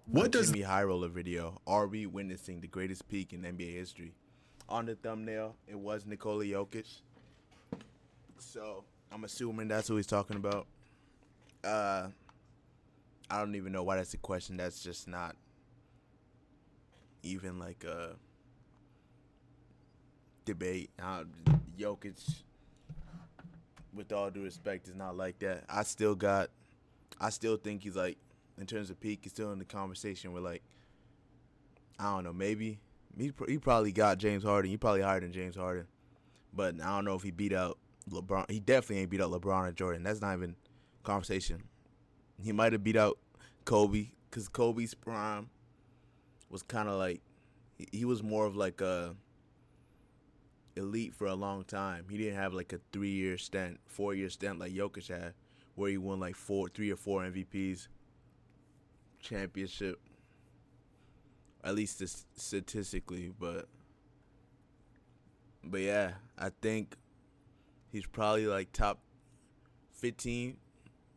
What does JimmyHighroller video, are we witnessing the greatest peak in NBA history? On the thumbnail, it was Nikola Jokic. So I'm assuming that's who he's talking about. I don't even know why that's a question. That's just not even like a debate. Jokic, with all due respect, is not like that. I still think he's like, in terms of peak, he's still in the conversation with, like, I don't know, maybe he probably got James Harden. He probably higher than James Harden, but I don't know if he beat out LeBron. He definitely ain't beat out LeBron or Jordan. That's not even conversation. He might have beat out Kobe, because Kobe's prime was kind of like, he was more of like a elite for a long time. He didn't have like a 3-year stint, 4-year stint like Jokic had, where he won like 3 or 4 MVPs, championship, at least statistically. But yeah, I think he's probably like top 15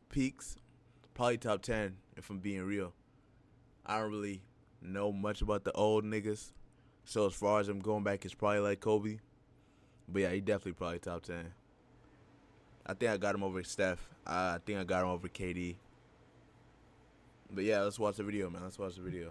peaks, probably top 10 if I'm being real. I don't really know much about the old niggas, so as far as I'm going back, it's probably like Kobe. But yeah, he definitely probably top 10. I think I got him over Steph. I think I got him over KD. But yeah, let's watch the video, man. Let's watch the video.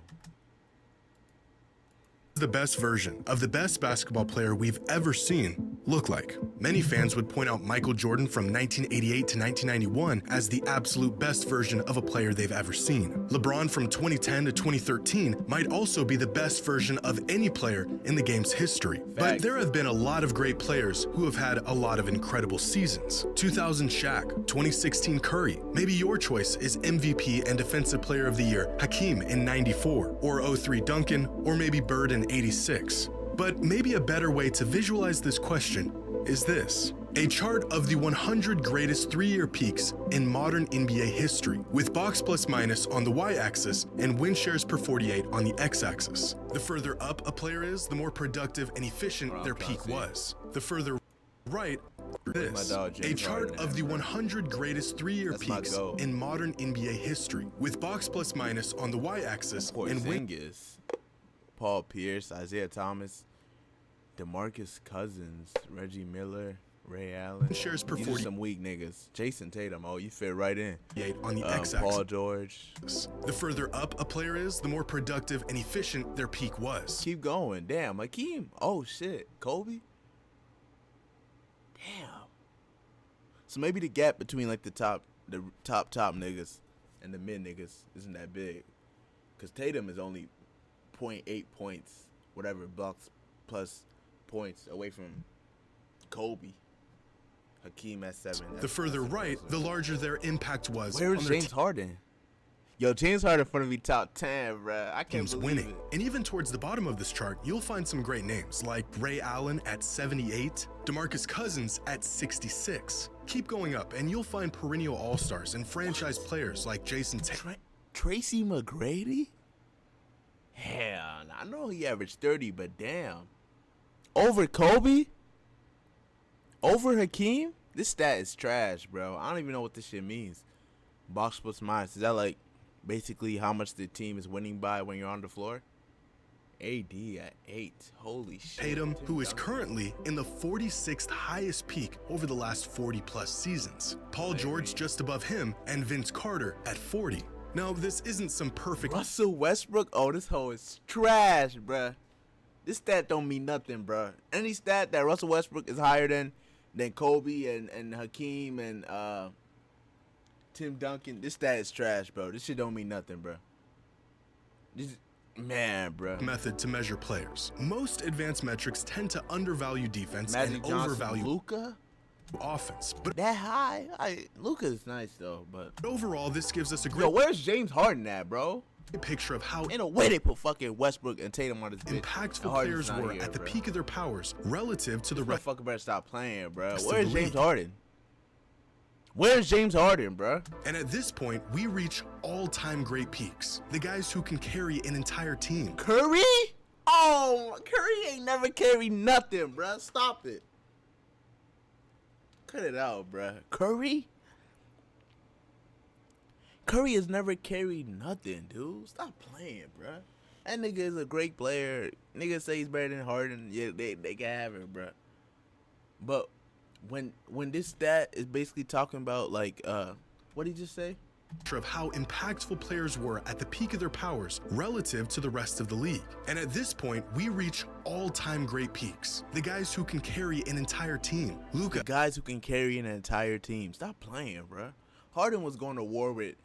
The best version of the best basketball player we've ever seen look like? Many fans would point out Michael Jordan from 1988 to 1991 as the absolute best version of a player they've ever seen. LeBron from 2010 to 2013 might also be the best version of any player in the game's history. But there have been a lot of great players who have had a lot of incredible seasons. 2000 Shaq, 2016 Curry. Maybe your choice is MVP and Defensive Player of the Year Hakeem in 94, or 03 Duncan, or maybe Bird in 86. But maybe a better way to visualize this question is this: a chart of the 100 greatest 3-year peaks in modern NBA history, with box plus minus on the y-axis and win shares per 48 on the x-axis. The further up a player is, the more productive and efficient their peak was. The further right, this, a chart of the 100 greatest 3-year peaks in modern NBA history, with box plus minus on the y-axis and win. Paul Pierce, Isaiah Thomas, DeMarcus Cousins, Reggie Miller, Ray Allen. Shares per These 40. are some weak niggas. Jason Tatum, oh, you fit right in. On the x-axis. Paul George. The further up a player is, the more productive and efficient their peak was. Keep going. Damn, Hakeem. Oh shit, Kobe. Damn. So maybe the gap between like the top niggas and the mid niggas isn't that big, because Tatum is only 0.8 points, whatever, blocks plus points away from Kobe. Hakeem at 7. The further right, the larger their impact was. Where's James Harden? Yo, James Harden in front of me top 10, bruh. I can't believe winning. it. And even towards the bottom of this chart, you'll find some great names like Ray Allen at 78, DeMarcus Cousins at 66. Keep going up, and you'll find perennial all-stars and franchise players like Jason Tatum. Tracy McGrady? Hell, I know he averaged 30, but damn. Over Kobe? Over Hakeem? This stat is trash, bro. I don't even know what this shit means. Box plus minus. Is that like basically how much the team is winning by when you're on the floor? AD at 8. Holy shit. Tatum, who is currently in the 46th highest peak over the last 40-plus seasons. Paul George just above him, and Vince Carter at 40. Now, this isn't some perfect... Russell Westbrook? Oh, this hoe is trash, bruh. This stat don't mean nothing, bruh. Any stat that Russell Westbrook is higher than Kobe and Hakeem and Tim Duncan, this stat is trash, bro. This shit don't mean nothing, bruh. This, man, bruh. Method to measure players. Most advanced metrics tend to undervalue defense Magic and Johnson, overvalue Luka? Offense. But that high? Luka is nice, though, but... overall, this gives us a great... Yo, where's James Harden at, bro? Picture of how in a way they put fucking Westbrook and Tatum on this bitch. Impactful players were at the peak of their powers relative to the rest. Motherfucker better stop playing, bro. Where's James Harden? Where's James Harden, bro? And at this point, we reach all-time great peaks. The guys who can carry an entire team. Curry? Oh, Curry ain't never carried nothing, bro. Stop it. Cut it out, bro. Curry? Curry has never carried nothing, dude. Stop playing, bruh. That nigga is a great player. Nigga say he's better than Harden. Yeah, they can have it, bruh. But when this stat is basically talking about like what did he just say? Of how impactful players were at the peak of their powers relative to the rest of the league. And at this point, we reach all-time great peaks. The guys who can carry an entire team. Luka. The guys who can carry an entire team. Stop playing, bruh. Harden was going to war with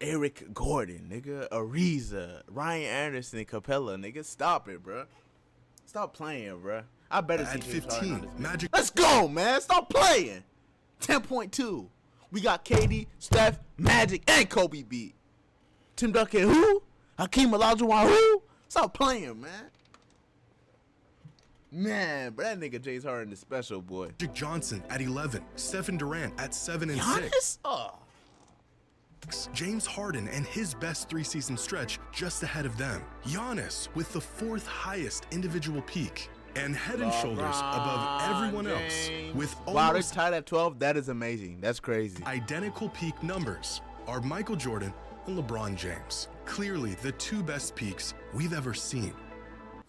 Eric Gordon, nigga, Ariza, Ryan Anderson, Capella, nigga. Stop it, bruh. Stop playing, bruh. I better see At 15, Magic. Let's go, man. Stop playing. 10.2. We got KD, Steph, Magic, and Kobe beat. Tim Duncan, who? Hakeem Olajuwon, who? Stop playing, man. Man, but that nigga James Harden is special, boy. Magic Johnson at 11, Stephen Durant at 7 and Giannis? 6. Oh. James Harden and his best 3-season stretch just ahead of them. Giannis with the 4th highest individual peak and head and shoulders above everyone else with Wow, they're almost tied at 12. That is amazing. That's crazy. identical peak numbers are Michael Jordan and LeBron James. Clearly the 2 best peaks we've ever seen.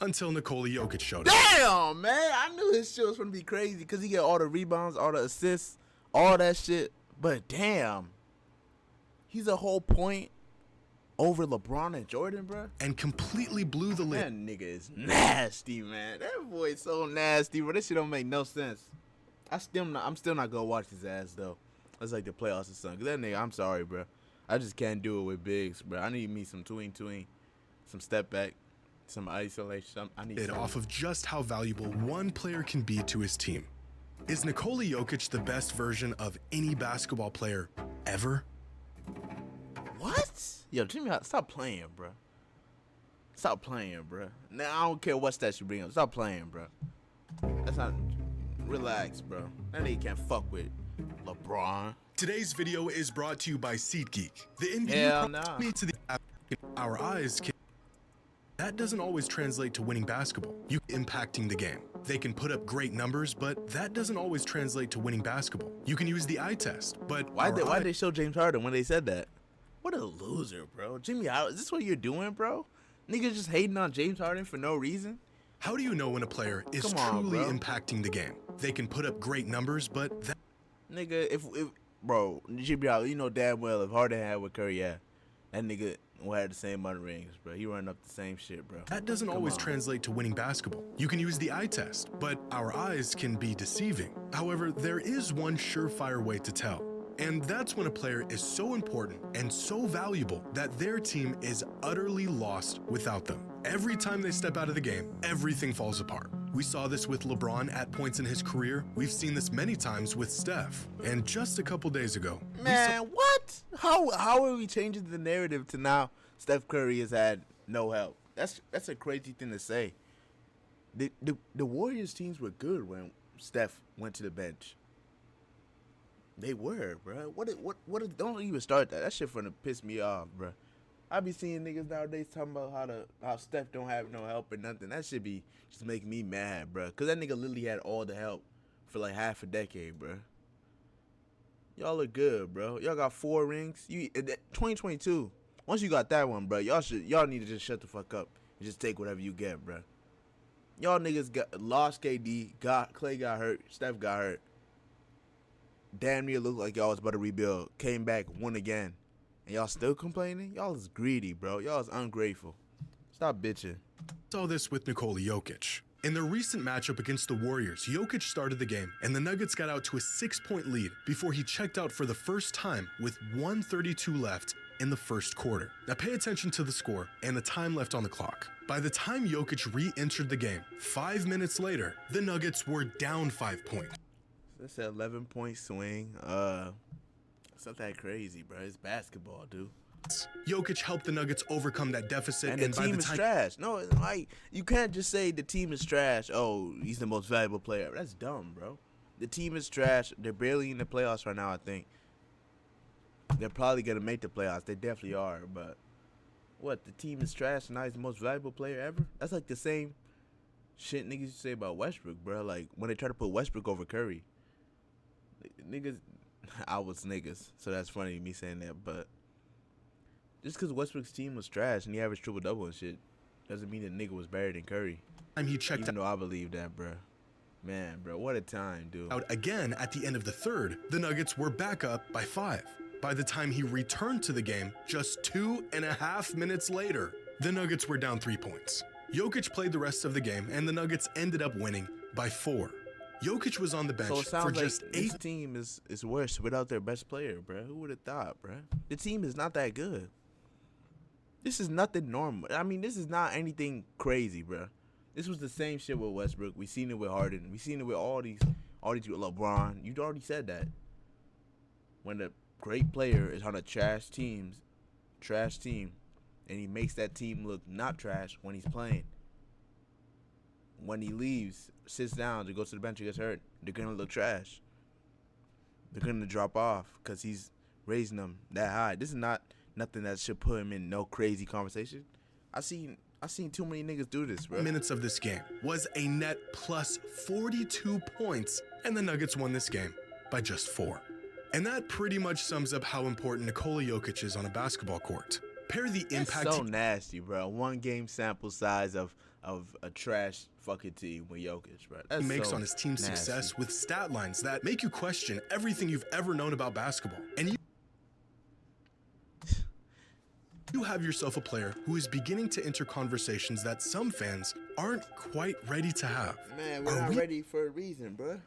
Until Nikola Jokic showed up. Damn, man. I knew his shit was going to be crazy because he get all the rebounds, all the assists, all that shit. But damn, he's a whole point over LeBron and Jordan, bro. And completely blew the lid. That nigga is nasty, man. That boy is so nasty, bro. This shit don't make no sense. I'm still not gonna watch his ass though. That's like the playoffs or something. 'Cause that nigga, I'm sorry, bro. I just can't do it with bigs, bro. I need me some tween, some step back, some isolation. I need It off of just how valuable one player can be to his team. Is Nikola Jokic the best version of any basketball player ever? What? Yo, Jimmy, stop playing, bro. Stop playing, bro. Now I don't care what stats you bring up. Stop playing, bro. That's not. Relax, bro. That nigga can't fuck with LeBron. Today's video is brought to you by SeatGeek. The NBA Hell nah. to the app. Our eyes can. That doesn't always translate to winning basketball. You impacting the game. They can put up great numbers, but that doesn't always translate to winning basketball. You can use the eye test, but Why'd they show James Harden when they said that? What a loser, bro. Jimmy, is this what you're doing, bro? Niggas just hating on James Harden for no reason? How do you know when a player is Come on, truly bro. impacting the game? They can put up great numbers, but that Nigga, if bro, Jimmy, you know damn well if Harden had what Curry had, that nigga will have the same amount of rings, bro. He running up the same shit, bro. doesn't always on. translate to winning basketball. You can use the eye test, but our eyes can be deceiving. However, there is one surefire way to tell. And that's when a player is so important and so valuable that their team is utterly lost without them. Every time they step out of the game, everything falls apart. We saw this with LeBron at points in his career. We've seen this many times with Steph. And just a couple days ago, Man, what? How are we changing the narrative to now Steph Curry has had no help? That's a crazy thing to say. The Warriors teams were good when Steph went to the bench. They were, bro. What? Don't even start that. That shit finna piss me off, bro. I be seeing niggas nowadays talking about how Steph don't have no help or nothing. That should be just making me mad, bro. Cause that nigga literally had all the help for like half a decade, bro. Y'all are good, bro. Y'all got 4 rings. 2022. Once you got that one, bro, y'all need to just shut the fuck up and just take whatever you get, bro. Y'all niggas lost KD, Clay got hurt, Steph got hurt. Damn near looked like y'all was about to rebuild. Came back, won again. And y'all still complaining? Y'all is greedy, bro. Y'all is ungrateful. Stop bitching. saw this with Nikola Jokic. In their recent matchup against the Warriors, Jokic started the game, and the Nuggets got out to a 6-point lead before he checked out for the first time with 1:32 left in the first quarter. Now pay attention to the score and the time left on the clock. By the time Jokic re-entered the game, 5 minutes later, the Nuggets were down 5 points. That's an 11-point swing. It's not that crazy, bro. It's basketball, dude. Jokic helped the Nuggets overcome that deficit, And the by team the is time trash. No, like you can't just say the team is trash. Oh, he's the most valuable player. That's dumb, bro. The team is trash. They're barely in the playoffs right now, I think. They're probably gonna make the playoffs. They definitely are. But what? The team is trash and now he's the most valuable player ever? That's like the same shit niggas used to say about Westbrook, bro. Like when they try to put Westbrook over Curry. Niggas, I was niggas, so that's funny me saying that. But Just because Westbrook's team was trash and he averaged triple-double and shit doesn't mean that nigga was better than Curry. Time he checked Even though I believe that, bro. Man, bro, what a time, dude. out again at the end of the third, the Nuggets were back up by 5. By the time he returned to the game, just 2.5 minutes later, the Nuggets were down 3 points. Jokic played the rest of the game, and the Nuggets ended up winning by 4. Jokic was on the bench So it sounds for like just 8. this team is worse without their best player, bro. Who would have thought, bro? The team is not that good. This is nothing normal. I mean, this is not anything crazy, bro. This was the same shit with Westbrook. We seen it with Harden. We seen it with all these LeBron. You already said that. When the great player is on a trash team, and he makes that team look not trash when he's playing. When he leaves, sits down to go to the bench and gets hurt, they're gonna look trash. They're gonna drop off because he's raising them that high. This is not nothing that should put him in no crazy conversation. I seen too many niggas do this, bro. Minutes of this game was a net plus 42 points, and the Nuggets won this game by just 4. And that pretty much sums up how important Nikola Jokic is on a basketball court. Pair the impact. That's so nasty, bro. 1 game sample size of a trash fucking team with Jokic, bro. That's he makes so on his team's nasty. success with stat lines that make you question everything you've ever known about basketball. And you have yourself a player who is beginning to enter conversations that some fans aren't quite ready to have. Man, we're not ready for a reason, bro.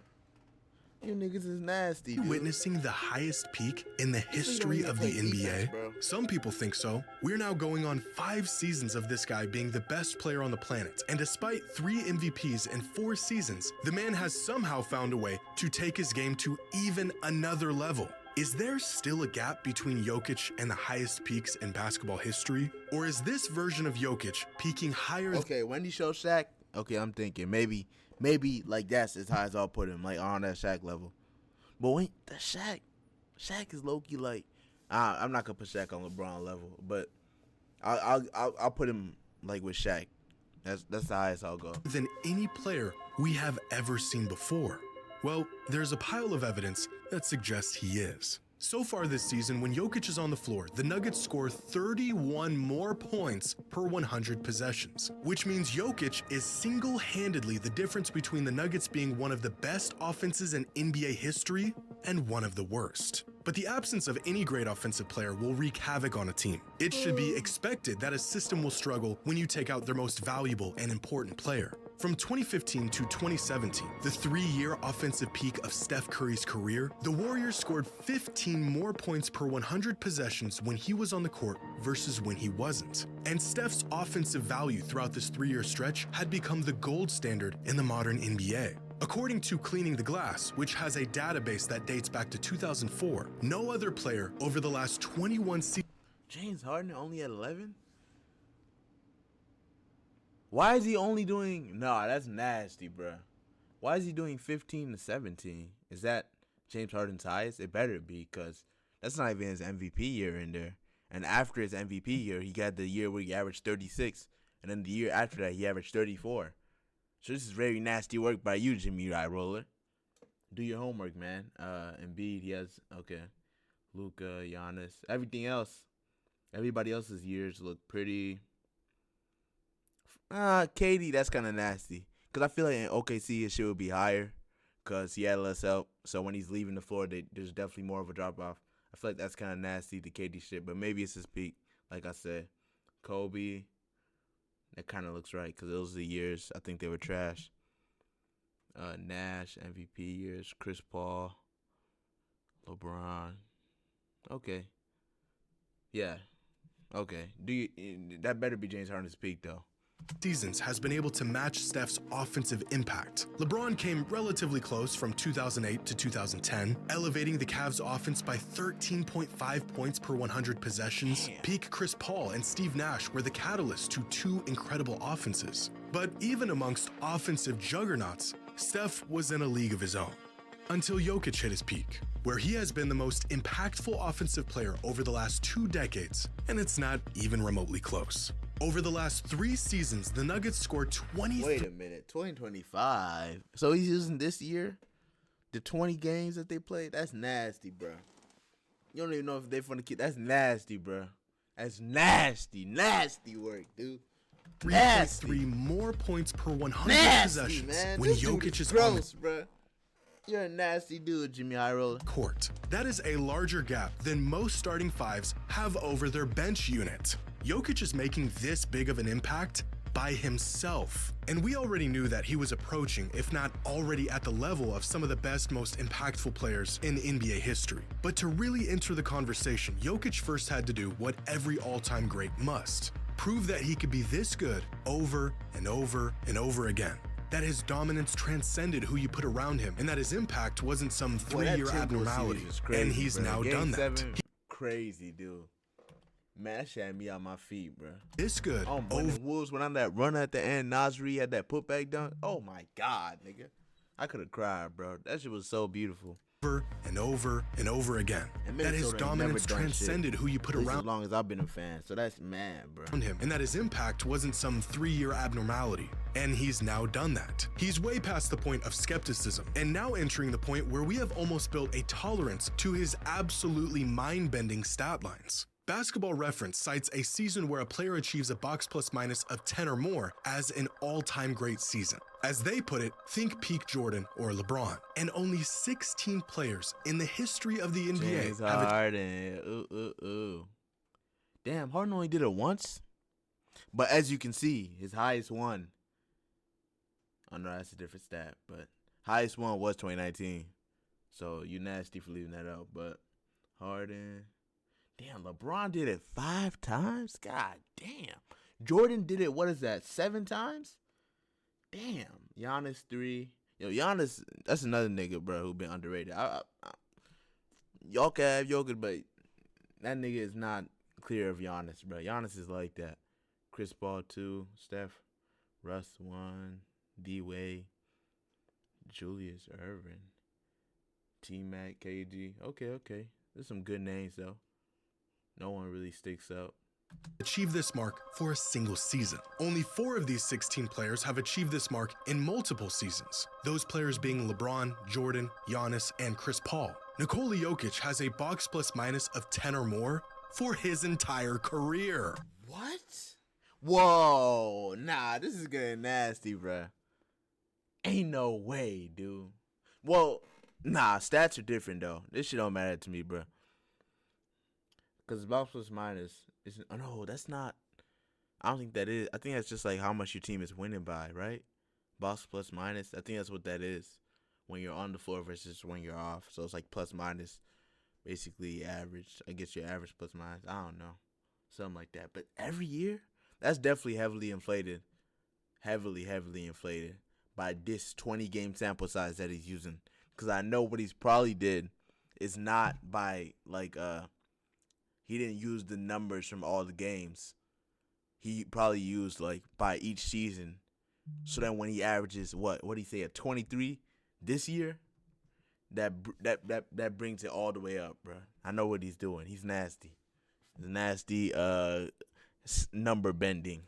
You niggas is nasty, dude. Witnessing the highest peak in the history of the NBA? Defense, Some people think so. We're now going on 5 seasons of this guy being the best player on the planet. And despite 3 MVPs in 4 seasons, the man has somehow found a way to take his game to even another level. Is there still a gap between Jokic and the highest peaks in basketball history? Or is this version of Jokic peaking higher? Okay, when he showed Shaq, okay, I'm thinking maybe like that's as high as I'll put him, like on that Shaq level. But when the Shaq is low key like, I'm not gonna put Shaq on LeBron level, but I'll put him like with Shaq. That's the highest I'll go. Than any player we have ever seen before. Well, there's a pile of evidence that suggests he is. So far this season, when Jokic is on the floor, the Nuggets score 31 more points per 100 possessions, which means Jokic is single-handedly the difference between the Nuggets being one of the best offenses in NBA history and one of the worst. But the absence of any great offensive player will wreak havoc on a team. It should be expected that a system will struggle when you take out their most valuable and important player. From 2015 to 2017, the 3-year offensive peak of Steph Curry's career, the Warriors scored 15 more points per 100 possessions when he was on the court versus when he wasn't. And Steph's offensive value throughout this 3-year stretch had become the gold standard in the modern NBA. According to Cleaning the Glass, which has a database that dates back to 2004, no other player over the last 21 seasons. James Harden only at 11? Why is he only doing... Nah, that's nasty, bro. Why is he doing 15 to 17? Is that James Harden's highest? It better be, because that's not even his MVP year in there. And after his MVP year, he got the year where he averaged 36. And then the year after that, he averaged 34. So this is very nasty work by you, JimmyHighroller. Do your homework, man. Embiid, he has... Okay. Luka, Giannis. Everything else. Everybody else's years look pretty... KD, that's kind of nasty. Because I feel like in OKC, his shit would be higher. Because he had less help. So when he's leaving the floor, there's definitely more of a drop-off. I feel like that's kind of nasty, the KD shit. But maybe it's his peak. Like I said, Kobe, that kind of looks right. Because those are the years I think they were trash. Nash, MVP years. Chris Paul. LeBron. Okay. Yeah. Okay. That better be James Harden's peak, though. Seasons has been able to match Steph's offensive impact. LeBron came relatively close from 2008 to 2010, elevating the Cavs offense by 13.5 points per 100 possessions. Damn. Peak Chris Paul and Steve Nash were the catalyst to 2 incredible offenses. But even amongst offensive juggernauts, Steph was in a league of his own. Until Jokic hit his peak, where he has been the most impactful offensive player over the last 2 decades, and it's not even remotely close. Over the last 3 seasons, the Nuggets scored 20. Wait a minute, 2025. So he's using this year? The 20 games that they played? That's nasty, bro. You don't even know if they're going to keep. That's nasty, bro. That's nasty work, dude. 3.3 more points per 100 Nasty, possessions man. when This Jokic dude is gross, bro. You're a nasty dude, Jimmy Highroller. court. That is a larger gap than most starting fives have over their bench unit. Jokic is making this big of an impact by himself. And we already knew that he was approaching, if not already at the level of some of the best, most impactful players in NBA history. But to really enter the conversation, Jokic first had to do what every all-time great must: prove that he could be this good over and over and over again. That his dominance transcended who you put around him, and that his impact wasn't some three-year abnormality. Crazy, and he's bro. now Game done 7, that. Crazy, dude. Man, that shit had me on my feet, bro. This good. Oh, when the Wolves went on that run at the end, Nasri had that putback dunk. Oh my God, nigga. I could have cried, bro. That shit was so beautiful. Over and over and over again. And That his Minnesota ain't dominance never done shit. transcended who you put At least around as long as I've been a fan. So that's mad, bro. him, and that his impact wasn't some three-year abnormality. And he's now done that. He's way past the point of skepticism, and now entering the point where we have almost built a tolerance to his absolutely mind-bending stat lines. Basketball Reference cites a season where a player achieves a box plus minus of 10 or more as an all-time great season. As they put it, think peak Jordan or LeBron. And only 16 players in the history of the NBA James have Harden. Damn, Harden only did it once. But as you can see, his highest one. Oh no, that's a different stat. But highest one was 2019. So you nasty for leaving that out. But Harden. Damn, LeBron did it 5 times? God damn. Jordan did it, what is that, 7 times? Damn. Giannis 3. Yo, Giannis, that's another nigga, bro, who been underrated. Y'all can have Jokic, but that nigga is not clear of Giannis, bro. Giannis is like that. Chris Paul 2, Steph, Russ 1, D-Wade, Julius Erving, T-Mac, KG. Okay. There's some good names, though. No one really sticks out. achieved this mark for a single season. Only 4 of these 16 players have achieved this mark in multiple seasons. Those players being LeBron, Jordan, Giannis, and Chris Paul. Nikola Jokic has a box plus minus of 10 or more for his entire career. What? Whoa. Nah, this is getting nasty, bruh. Ain't no way, dude. Well, nah, stats are different, though. This shit don't matter to me, bruh. Because box plus minus isn't. Oh, no, that's not. I don't think that is. I think that's just like how much your team is winning by, right? Box plus minus. I think that's what that is. When you're on the floor versus when you're off. So it's like plus minus, basically average. I guess your average plus minus. I don't know. Something like that. But every year, that's definitely heavily inflated. Heavily inflated by this 20-game sample size that he's using. Because I know what he's probably did is not by, like, he didn't use the numbers from all the games. He probably used, like, by each season. So that when he averages, what do you say, a 23 this year? That brings it all the way up, bro. I know what he's doing. He's nasty. He's nasty number bending.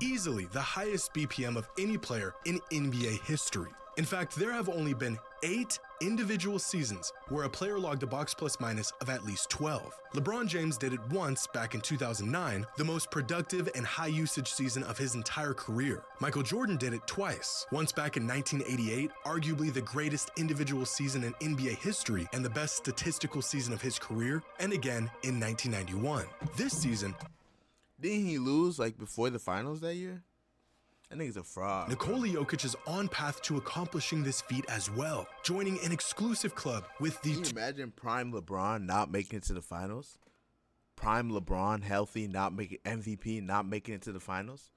Easily the highest BPM of any player in NBA history. In fact, there have only been 8 individual seasons where a player logged a box plus minus of at least 12. LeBron James did it once back in 2009, the most productive and high usage season of his entire career. Michael Jordan did it twice, once back in 1988, arguably the greatest individual season in NBA history and the best statistical season of his career, and again in 1991. This season, didn't he lose like before the finals that year? That nigga's a fraud. Nikola Jokic is on path to accomplishing this feat as well, joining an exclusive club with the... Can you imagine prime LeBron not making it to the finals? Prime LeBron healthy, not making MVP, not making it to the finals?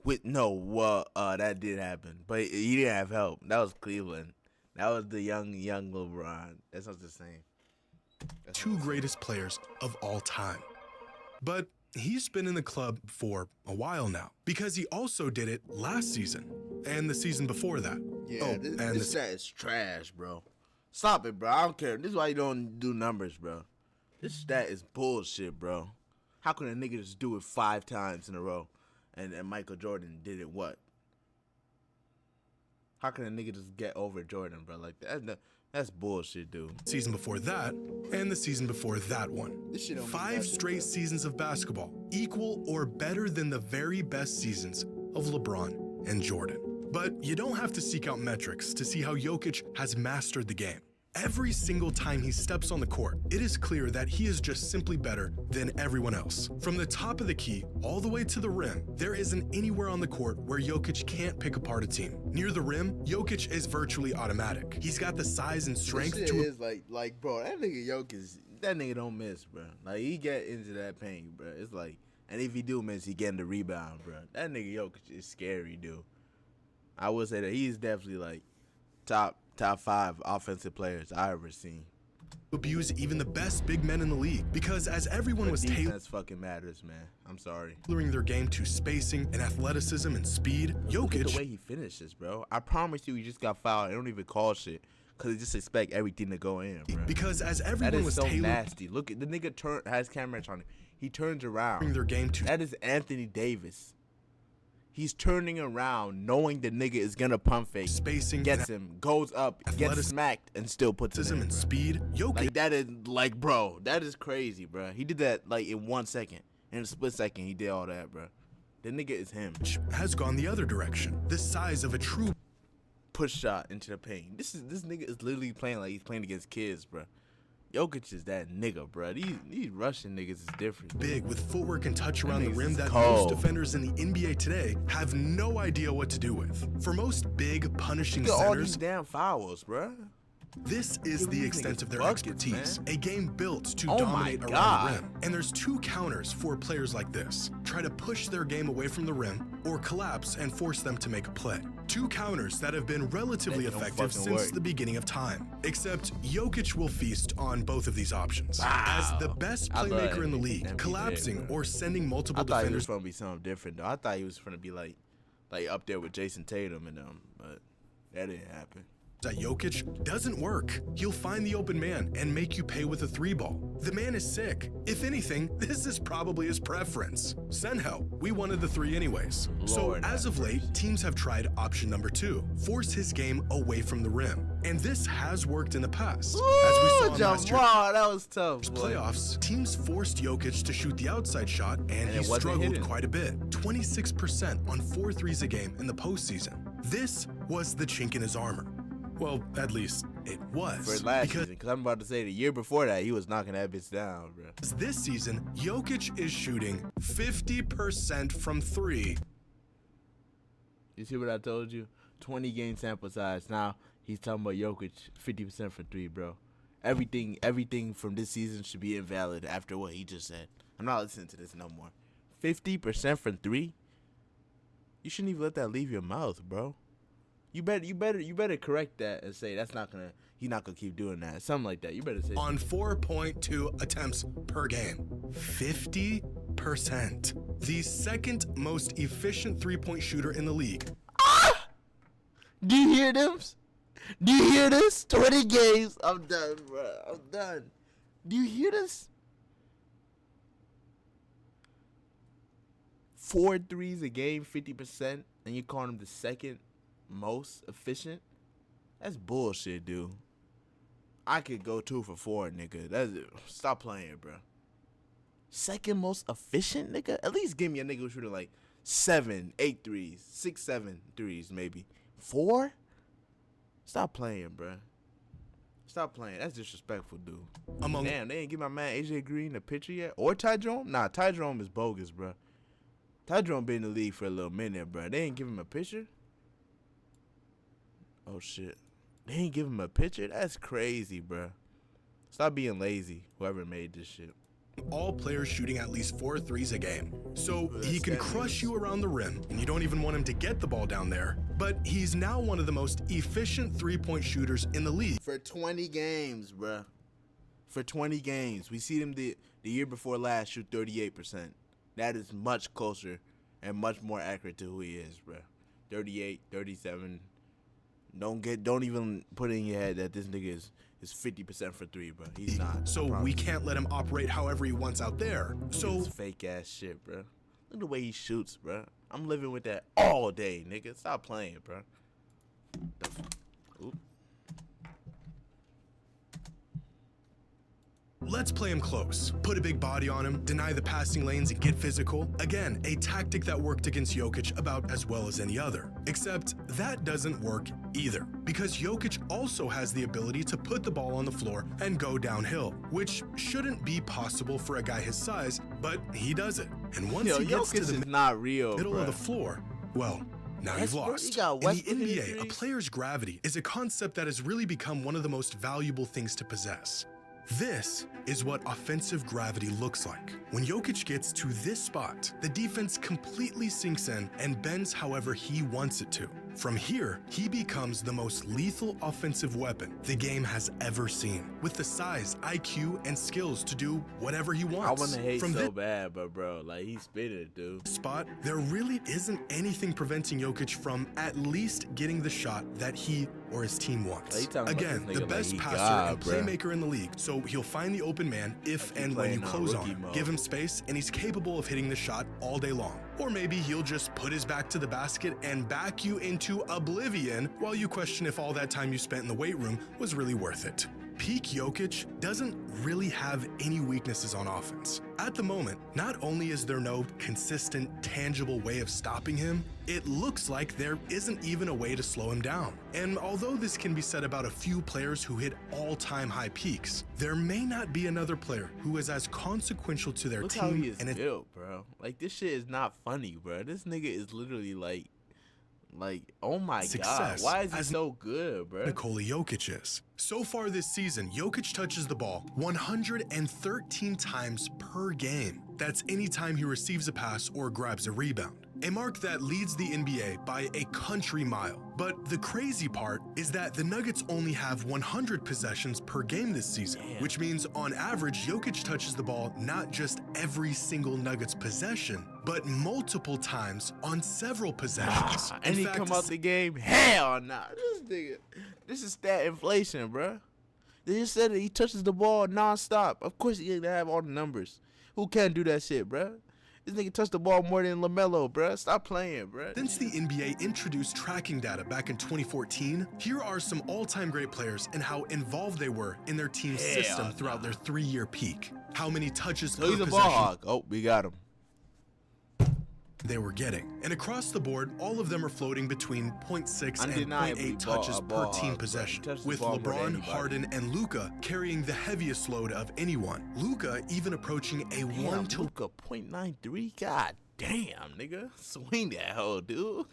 That did happen, but he didn't have help. That was Cleveland. That was the young LeBron. That's not the same. Two greatest players of all time. But he's been in the club for a while now, because he also did it last season and the season before that. Yeah, this stat is trash, bro. Stop it, bro. I don't care. This is why you don't do numbers, bro. This stat is bullshit, bro. How can a nigga just do it 5 times in a row? And Michael Jordan did it what? How can a nigga just get over Jordan, bro? Like that? That's bullshit, dude. Season before that, and the season before that one. This shit don't make 5 nothing, straight bro. seasons of basketball, equal or better than the very best seasons of LeBron and Jordan. But you don't have to seek out metrics to see how Jokic has mastered the game. Every single time he steps on the court, it is clear that he is just simply better than everyone else. From the top of the key all the way to the rim, there isn't anywhere on the court where Jokic can't pick apart a team. Near the rim, Jokic is virtually automatic. He's got the size and strength This to shit is like, bro, that nigga Jokic, that nigga don't miss, bro. Like, he get into that paint, bro. It's like, and if he do miss, he getting the rebound, bro. That nigga Jokic is scary, dude. I would say that he's definitely like top 5 offensive players I ever seen. abuse even the best big men in the league, because as everyone was defense fucking matters, man. I'm sorry. tailoring their game to spacing and athleticism and speed, Look at Jokic the way he finishes, bro. I promise you, he just got fouled. They don't even call shit because they just expect everything to go in, bro. because as That everyone is was so tailoring nasty. Look at the nigga has camera on him. He turns around. their game to That is Anthony Davis. He's turning around knowing the nigga is gonna pump fake. spacing Gets him, goes up, gets athleticism smacked, and still puts it in, and bro. speed, Jokic Like, that is, like, bro, that is crazy, bro. He did that, like, in 1 second. In a split second, he did all that, bro. The nigga is him. has gone the other direction. The size of a true Push shot into the paint. This nigga is literally playing like he's playing against kids, bro. Jokic is that nigga, bro. These Russian niggas is different. big with footwork and touch around the nigga's rim that cold. most defenders in the NBA today have no idea what to do with. For most big, punishing Look at all these centers, damn fouls, bro. this is Give the these extent niggas of their buckets, expertise. man. A game built to Oh my dominate around God. the rim. And there's 2 counters for players like this. Try to push their game away from the rim or collapse and force them to make a play. 2 counters that have been relatively They don't effective fucking since work. the beginning of time. Except Jokic will feast on both of these options. As the best I love playmaker in the league, NBA, collapsing bro. or sending I multiple thought he was defenders gonna be something different though. I thought he was gonna be like up there with Jason Tatum and them, but that didn't happen. at Jokic doesn't work. He'll find the open man and make you pay with a 3-ball. The man is sick. If anything, this is probably his preference. Send help. We wanted the 3 anyways. So Lord as have of late, mercy. teams have tried option number 2, force his game away from the rim. And this has worked in the past. As we saw in last year's Jamal, that was tough, boy. playoffs, teams forced Jokic to shoot the outside shot, and he it wasn't struggled hitting. quite a bit. 26% on 4 threes a game in the postseason. This was the chink in his armor. Well, at least it was. For last because season, because I'm about to say the year before that, he was knocking that bitch down, bro. this season, Jokic is shooting 50% from 3. You see what I told you? 20 game sample size. Now he's talking about Jokic 50% for 3, bro. Everything from this season should be invalid after what he just said. I'm not listening to this no more. 50% from 3? You shouldn't even let that leave your mouth, bro. You better correct that and say he's not gonna keep doing that. Something like that. You better say On 4.2 attempts per game. 50%. The second most efficient 3-point shooter in the league. Do you hear this? Do you hear this? 20 games. I'm done, bro. I'm done. Do you hear this? 4 threes a game, 50%, and you call him the second most efficient? That's bullshit, dude. I could go 2 for 4, nigga. Stop playing, bro. Second most efficient, nigga? At least give me a nigga who's shooting like 7, 8 threes, 6, 7 threes, maybe. 4? Stop playing, bro. Stop playing. That's disrespectful, dude. Damn, they ain't give my man AJ Green a picture yet? Or Ty Jerome? Nah, Ty Jerome is bogus, bro. Ty Jerome been in the league for a little minute, bro. They ain't give him a picture? Oh, shit. They ain't give him a picture? That's crazy, bro. Stop being lazy, whoever made this shit. All players shooting at least 4 threes a game. So he can That's crush you around the rim, and you don't even want him to get the ball down there. But he's now one of the most efficient 3-point shooters in the league. For 20 games, bruh. For 20 games. We see him the year before last shoot 38%. That is much closer and much more accurate to who he is, bruh. 38, 37. Don't even put it in your head that this nigga is 50% for 3, bro. He's not. So we can't let him operate however he wants out there. So It's fake ass shit, bro. Look at the way he shoots, bro. I'm living with that all day, nigga. Stop playing, bro. Oop. let's play him close, put a big body on him, deny the passing lanes and get physical. Again, a tactic that worked against Jokic about as well as any other. Except that doesn't work either, because Jokic also has the ability to put the ball on the floor and go downhill, which shouldn't be possible for a guy his size, but he does it. And once he gets to the middle of the floor, well, now you've lost. In the NBA, a player's gravity is a concept that has really become one of the most valuable things to possess. This is what offensive gravity looks like. When Jokic gets to this spot, the defense completely sinks in and bends however he wants it to. From here, he becomes the most lethal offensive weapon the game has ever seen, with the size, IQ, and skills to do whatever he wants. I want to hate so bad, but bro, like, he's spitting it, dude. Spot, there really isn't anything preventing Jokic from at least getting the shot that he or his team wants. Again, the best passer and playmaker in the league, so he'll find the open man if and when you close on him. Give him space, and he's capable of hitting the shot all day long. Or maybe he'll just put his back to the basket and back you into oblivion while you question if all that time you spent in the weight room was really worth it. Peak Jokic doesn't really have any weaknesses on offense. At the moment, not only is there no consistent, tangible way of stopping him, it looks like there isn't even a way to slow him down. And although this can be said about a few players who hit all-time high peaks, there may not be another player who is as consequential to their team. Look how he is built, bro. Like, this shit is not funny, bro. This nigga is literally like, oh my God, why is he so good, bro? Nikola Jokic is. So far this season, Jokic touches the ball 113 times per game. That's any time he receives a pass or grabs a rebound. A mark that leads the NBA by a country mile. But the crazy part is that the Nuggets only have 100 possessions per game this season, which means on average, Jokic touches the ball not just every single Nuggets possession, but multiple times on several possessions. And he come out the game, hell nah. This is stat inflation, bro. They just said that he touches the ball nonstop. Of course he gonna have all the numbers. Who can't do that shit, bro? This nigga touched the ball more than LaMelo, bruh. Stop playing, bruh. Since the NBA introduced tracking data back in 2014, here are some all-time great players and how involved they were in their team's system throughout their 3-year peak. How many touches per possession. Ball hog. Oh, we got him. They were getting. And across the board, all of them are floating between 0.6 and 0.8 touches per team possession, with LeBron, Harden, and Luka carrying the heaviest load of anyone. Luka even approaching a 1 to Luka 0.93. God damn, nigga. Swing that hoe, dude.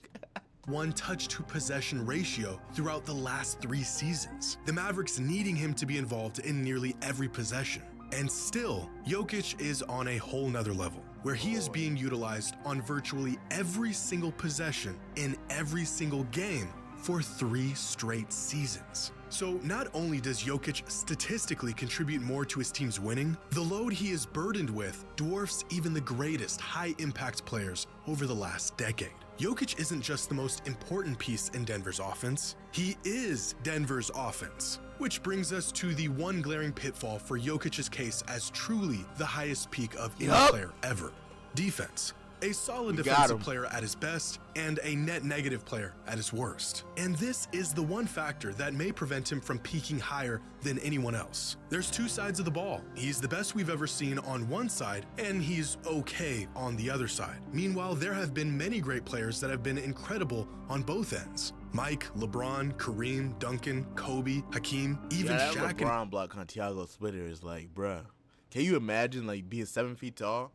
1 touch to possession ratio throughout the last 3 seasons. The Mavericks needing him to be involved in nearly every possession. And still, Jokic is on a whole nother level, where he is being utilized on virtually every single possession in every single game for 3 straight seasons. So not only does Jokic statistically contribute more to his team's winning, the load he is burdened with dwarfs even the greatest high-impact players over the last decade. Jokic isn't just the most important piece in Denver's offense, he is Denver's offense. Which brings us to the one glaring pitfall for Jokic's case as truly the highest peak of any player ever. Defense. A solid defensive player at his best and a net negative player at his worst. And this is the one factor that may prevent him from peaking higher than anyone else. There's 2 sides of the ball. He's the best we've ever seen on one side, and he's okay on the other side. Meanwhile, there have been many great players that have been incredible on both ends. Mike, LeBron, Kareem, Duncan, Kobe, Hakeem, even Shaq. LeBron block on Thiago Splitter is like, bruh. Can you imagine like being 7 feet tall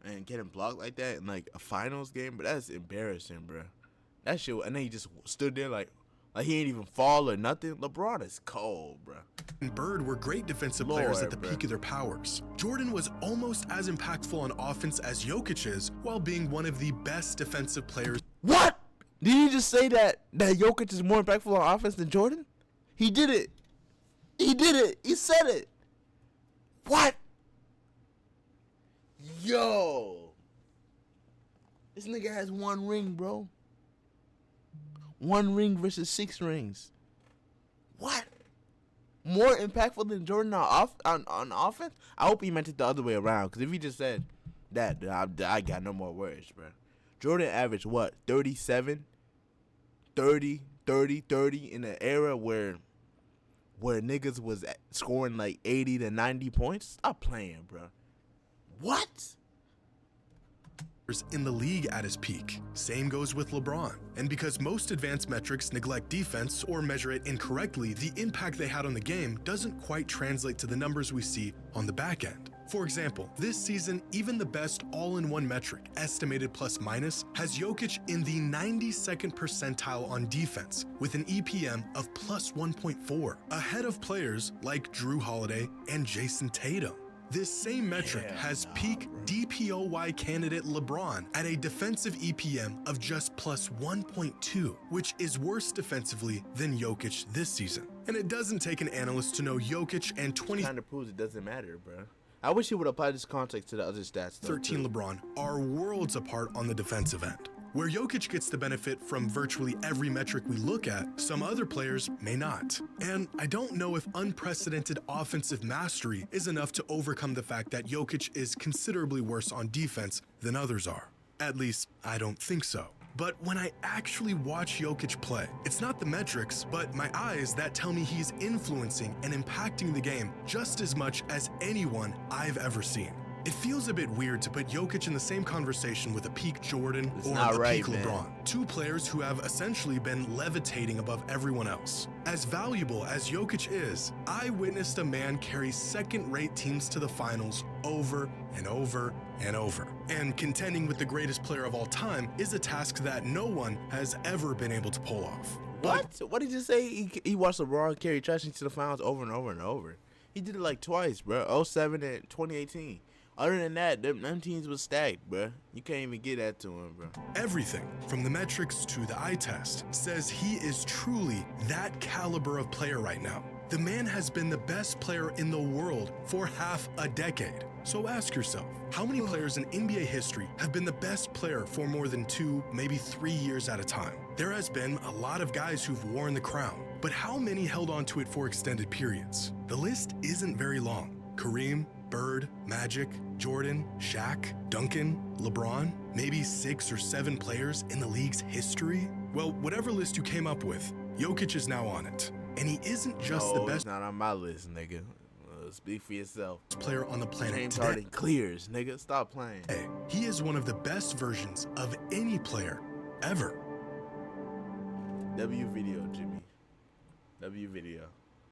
and getting blocked like that in like a finals game? But that's embarrassing, bruh. That shit, and then he just stood there like he ain't even fall or nothing. LeBron is cold, bruh. And Bird were great defensive players at the peak of their powers. Jordan was almost as impactful on offense as Jokic is, while being one of the best defensive players. What? Did you just say that Jokic is more impactful on offense than Jordan? He did it. He did it. He said it. What? Yo. This nigga has 1 ring, bro. 1 ring versus 6 rings. What? More impactful than Jordan on offense? I hope he meant it the other way around. Because if he just said that, I got no more words, bro. Jordan averaged what? 37? 30 in an era where where niggas was scoring like 80 to 90 points. Stop playing, bro. What? In the league at his peak. Same goes with LeBron. And because most advanced metrics neglect defense or measure it incorrectly, the impact they had on the game doesn't quite translate to the numbers we see on the back end. For example, this season, even the best all-in-one metric, estimated plus minus, has Jokic in the 92nd percentile on defense, with an EPM of plus 1.4, ahead of players like Drew Holiday and Jason Tatum. This same metric has peak DPOY candidate LeBron at a defensive EPM of just plus 1.2, which is worse defensively than Jokic this season. And it doesn't take an analyst to know Jokic and 20 kind of proves it doesn't matter, bro. I wish he would apply this context to the other stats. 13 LeBron are worlds apart on the defensive end. Where Jokic gets the benefit from virtually every metric we look at, some other players may not. And I don't know if unprecedented offensive mastery is enough to overcome the fact that Jokic is considerably worse on defense than others are. At least, I don't think so. But when I actually watch Jokic play, it's not the metrics, but my eyes that tell me he's influencing and impacting the game just as much as anyone I've ever seen. It feels a bit weird to put Jokic in the same conversation with a peak Jordan or a peak LeBron, two players who have essentially been levitating above everyone else. As valuable as Jokic is, I witnessed a man carry second-rate teams to the finals over and over and over. And contending with the greatest player of all time is a task that no one has ever been able to pull off. What? What did you say? He watched LeBron carry trash into the finals over and over and over. He did it like twice, bro. 07 and 2018. Other than that, them teams was stacked, bro. You can't even get that to him, bro. Everything, from the metrics to the eye test, says he is truly that caliber of player right now. The man has been the best player in the world for half a decade. So ask yourself, how many players in NBA history have been the best player for more than 2, maybe 3 years at a time? There has been a lot of guys who've worn the crown, but how many held on to it for extended periods? The list isn't very long. Kareem, Bird, Magic, Jordan, Shaq, Duncan, LeBron, maybe 6 or 7 players in the league's history? Well, whatever list you came up with, Jokic is now on it. And he isn't just the best. He's not on my list, nigga. Speak for yourself. Player on the planet James today. Harden clears, nigga. Stop playing. He is one of the best versions of any player ever. W video, Jimmy. W video.